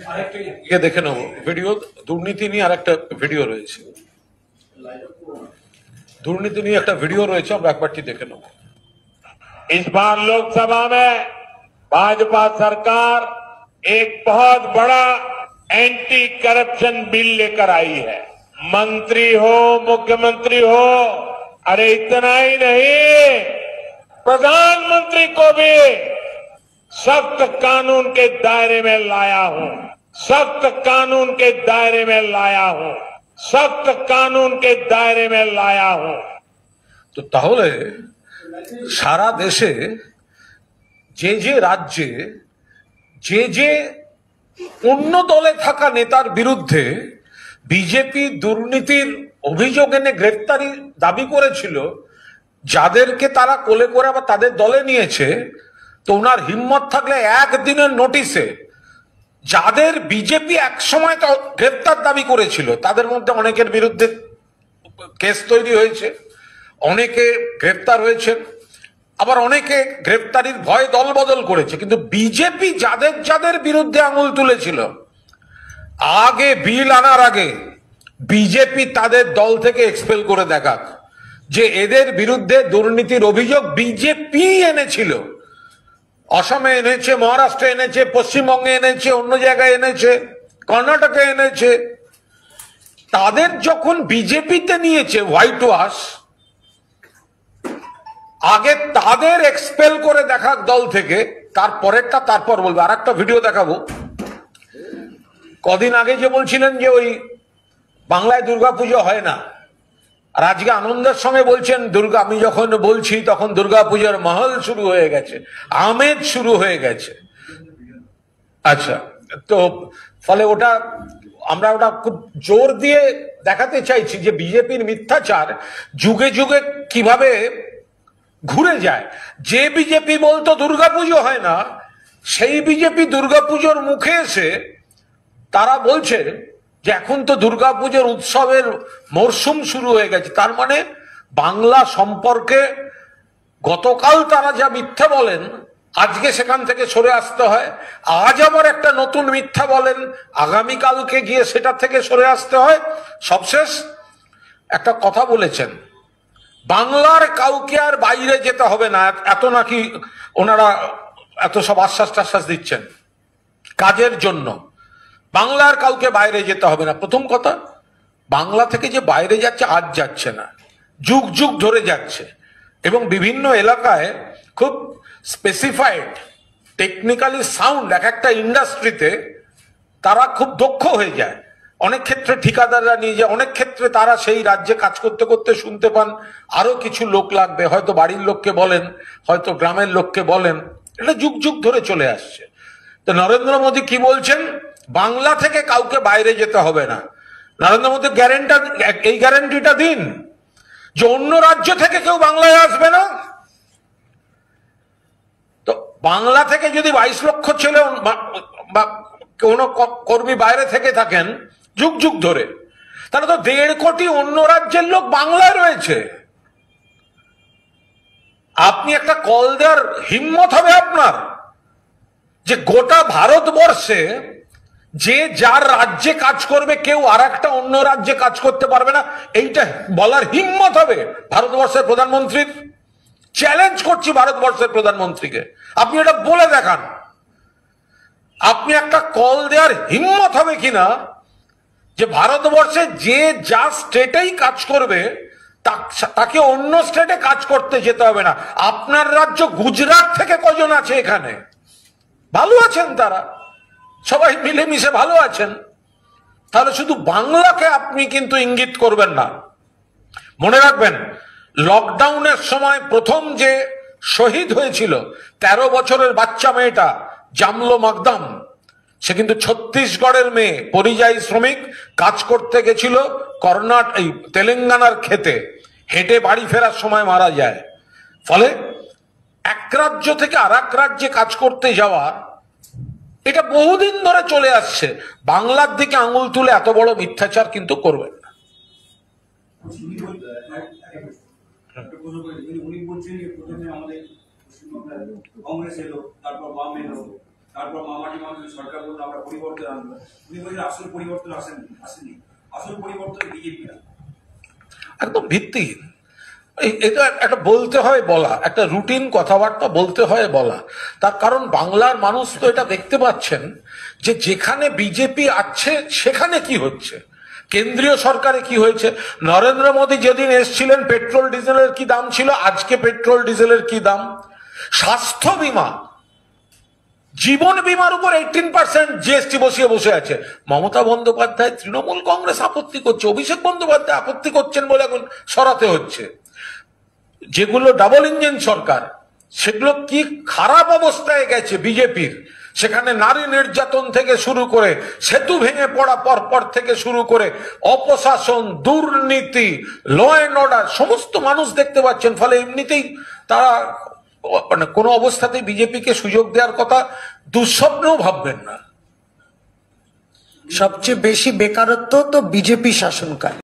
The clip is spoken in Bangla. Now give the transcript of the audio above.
ये देखे নেব ভিডিও দুর্নীতি নিয়ে আরেকটা ভিডিও রয়েছে দুর্নীতি নিয়ে একটা ভিডিও রয়েছে আমরা একবারটি দেখে নেব। इस बार लोकसभा में भाजपा सरकार एक बहुत बड़ा एंटी करप्शन बिल लेकर आई है। मंत्री हो मुख्यमंत्री हो, अरे इतना ही नहीं, प्रधानमंत्री को भी सख्त कानून के दायरे में लाया हूं, सख्त कानून के दायरे में लाया हूं, सख्त कानून के दायरे में लाया हूं। তো তাহলে সারা দেশে যে যে রাজ্যে যে যে অন্য দলে থাকা নেতার বিরুদ্ধে বিজেপি দুর্নীতির অভিযোগ এনে গ্রেফতারি দাবি করেছিল, যাদেরকে তারা কোলে করে আবার তাদের দলে নিয়েছে, তো ওনার হিম্মত থাকলে একদিনের নোটিশে যাদের বিজেপি একসময় গ্রেফতার দাবি করেছিল তাদের মধ্যে অনেকের বিরুদ্ধে কেস তৈরি হয়েছে, অনেকে গ্রেফতার হয়েছেন, আবার অনেকে গ্রেফতারির ভয়ে দলবদল করেছে, কিন্তু বিজেপি যাদের যাদের বিরুদ্ধে আঙুল তুলেছিল আগে বিল আনার আগে বিজেপি তাদের দল থেকে এক্সপেল করে দেখাক যে এদের বিরুদ্ধে দুর্নীতির অভিযোগ বিজেপি এনেছিল। অসমে এনেছে, মহারাষ্ট্রে এনেছে, পশ্চিমবঙ্গে এনেছে, অন্য জায়গায় এনেছে, কর্ণাটকে এনেছে। তাদের যখন বিজেপিতে নিয়েছে হোয়াইট ওয়াশ, আগে তাদের এক্সপেল করে দেখাক দল থেকে, তারপরেরটা তারপর বলবো। আর একটা ভিডিও দেখাবো। কদিন আগে যে বলছিলেন যে ওই বাংলায় দুর্গাপুজো হয় না, আর আজকে আনন্দের সঙ্গে বলছেন দুর্গা, আমি যখন বলছি তখন দুর্গাপুজোর মহল শুরু হয়ে গেছে, আমেজ শুরু হয়ে গেছে। আচ্ছা, তো ফলে ওটা আমরা ওটা খুব জোর দিয়ে দেখাতে চাইছি যে বিজেপির মিথ্যাচার যুগে যুগে কিভাবে ঘুরে যায়। যে বিজেপি বলতো দুর্গাপুজো হয় না, সেই বিজেপি দুর্গাপুজোর মুখে এসে তারা বলছে যে এখন তো দুর্গাপুজোর উৎসবের মরশুম শুরু হয়ে গেছে। তার মানে বাংলা সম্পর্কে গতকাল তারা যা মিথ্যা বলেন আজকে সেখান থেকে সরে আসতে হয়, আজ আবার একটা নতুন মিথ্যা বলেন আগামীকালকে গিয়ে সেটা থেকে সরে আসতে হয়। সবশেষ একটা কথা বলেছেন, বাংলার কাউকে আর বাইরে যেতে হবে না, এত নাকি ওনারা এত সব আশ্বাস টাশ্বাস দিচ্ছেন কাজের জন্য। বাংলার কাউকে বাইরে যেতে হবে না। প্রথম কথা, বাংলা থেকে যে বাইরে যাচ্ছে আজ যাচ্ছে না, যুগ যুগ ধরে যাচ্ছে, এবং বিভিন্ন এলাকায় খুব স্পেসিফাইড টেকনিক্যালি সাউন্ড এক একটা ইন্ডাস্ট্রিতে তারা খুব দক্ষ হয়ে যায়। অনেক ক্ষেত্রে ঠিকাদাররা নিয়ে যায়, অনেক ক্ষেত্রে তারা সেই রাজ্যে কাজ করতে করতে শুনতে পান আরো কিছু লোক লাগবে, হয়তো বাড়ির লোককে বলেন, হয়তো গ্রামের লোককে বলেন। এটা যুগ যুগ ধরে চলে আসছে। তো নরেন্দ্র মোদী কি বলছেন, বাংলা থেকে কাউকে বাইরে যেতে হবে না। নরেন্দ্র মোদী এই গ্যারান্টিটা দিন যে অন্য রাজ্য থেকে কেউ বাংলায় আসবে না। তো বাংলা থেকে যদি 22 লক্ষ ছেলে বা কোন কর্মী বাইরে থেকে থাকেন যুগ যুগ ধরে, তাহলে তো 1.5 কোটি অন্য রাজ্যের লোক বাংলায় রয়েছে। আপনি একটা কল দেওয়ার হিম্মত হবে আপনার যে গোটা ভারতবর্ষে যে যার রাজ্যে কাজ করবে কেউ আর একটা অন্য রাজ্যে কাজ করতে পারবে না, এইটা বলার হিম্মত হবে ভারতবর্ষের প্রধানমন্ত্রীর? চ্যালেঞ্জ করছি ভারতবর্ষের প্রধানমন্ত্রীকে, আপনি এটা বলে দেখান। আপনি একটা কল দেওয়ার হিম্মত হবে কিনা যে ভারতবর্ষে যে যা স্টেটেই কাজ করবে তাকে অন্য স্টেটে কাজ করতে যেতে হবে না। আপনার রাজ্য গুজরাট থেকে কজন আছে এখানে? ভালো আছেন তারা, সবাই মিলেমিশে ভালো আছেন। তাহলে শুধু বাংলাকে আপনি কিন্তু ইঙ্গিত করবেন না। মনে রাখবেন, লকডাউনের সময় প্রথম যে শহীদ হয়েছিল 13 বছরের বাচ্চা মেয়েটা জামলো মাকদাম, সে কিন্তু ছত্তিশগড়ের মেয়ে, পরিযায়ী শ্রমিক, কাজ করতে গেছিল তেলেঙ্গানার খেতে, হেঁটে বাড়ি ফেরার সময় মারা যায়। ফলে এক রাজ্য থেকে আর এক রাজ্যে কাজ করতে যাওয়া এটা বহুদিন ধরে চলে আসছে। বাংলার দিকে আঙুল তুলে এত বড় মিথ্যাচার কিন্তু করবেন না। উনি বলছেন যে প্রথমে আমাদের কংগ্রেস এলো, তারপর বাম এলো, তারপর মামাটি মানুষের সরকার বলতে আমরা পরিবর্তন আনবো, উনি বলছেন আসল পরিবর্তন আসেনি, আসল পরিবর্তন বিজেপি। একদম ভিত্তিহীন। এটা একটা বলতে হয় বলা, একটা রুটিন কথাবার্তা বলতে হয় বলা। তার কারণ বাংলার মানুষ তো এটা দেখতে পাচ্ছেন যে যেখানে বিজেপি আছে সেখানে কি হচ্ছে, কেন্দ্রীয় সরকারে কি হয়েছে। নরেন্দ্র মোদী যেদিন এসেছিলেন পেট্রোল ডিজেলের কি দাম ছিল, আজকে পেট্রোল ডিজেলের কি দাম। স্বাস্থ্য বীমা, জীবন বীমার উপর 18% জিএসটি বসিয়ে বসে আছে। মমতা বন্দ্যোপাধ্যায়, তৃণমূল কংগ্রেস আপত্তি করছে, অভিষেক বন্দ্যোপাধ্যায় আপত্তি করছেন বলে এখন সরাতে হচ্ছে। যেগুলো ডাবল ইঞ্জিন সরকার, সেগুলো কি খারাপ অবস্থায় গেছে বিজেপির। সেখানে নারী নির্যাতন থেকে শুরু করে সেতু ভেঙে পড়া পরপর থেকে শুরু করে অপশাসন, দুর্নীতি, ল অ্যান্ড অর্ডার সমস্ত মানুষ দেখতে পাচ্ছেন। ফলে এমনিতেই তারা মানে কোনো অবস্থাতেই বিজেপিকে সুযোগ দেওয়ার কথা দুঃস্বপ্নেও ভাববেন না। সবচেয়ে বেশি বেকারত্ব তো বিজেপি শাসনকালে।